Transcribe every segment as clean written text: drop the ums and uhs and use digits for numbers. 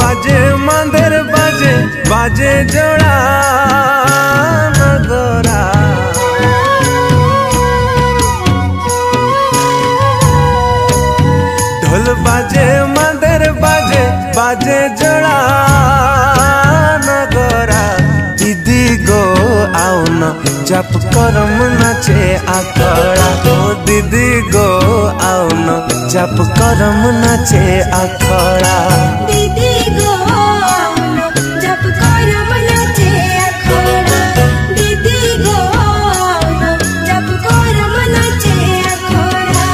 बाजे मांदेर बाजे बाजे जोड़ा नगरा। ढोल बाजे मांदेर बाजे बाजे जोड़ा नगरा। दीदी गो आओ न जप करम नाचे आखड़ा। ओ दीदी गो आओ न जप करम नाचे आखड़ा। दीदी गो आओ न जप करम नाचे आखड़ा। दीदी गो आओ न जप करम नाचे आखड़ा।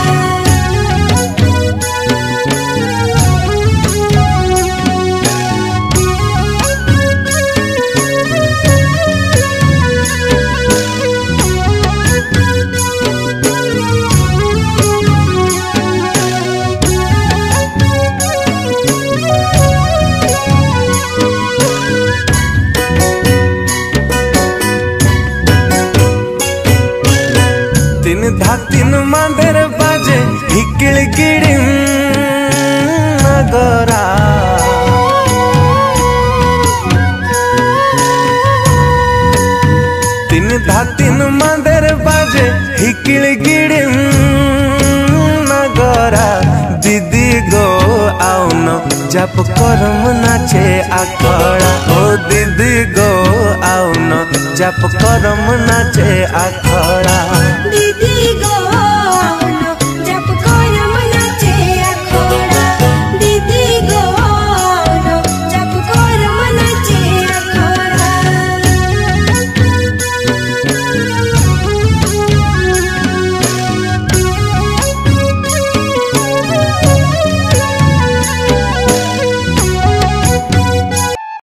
तीन धातिन मांदेर बाजे हिकिल गिड़ी नगरा। तीन धातिन मांदेर बाजे हिकिल गिड़ी नगरा। दीदी गो आओ न जप करम नाचे आखड़ा। ओ दीदी गो आओ न जप करम नाचे आखड़ा।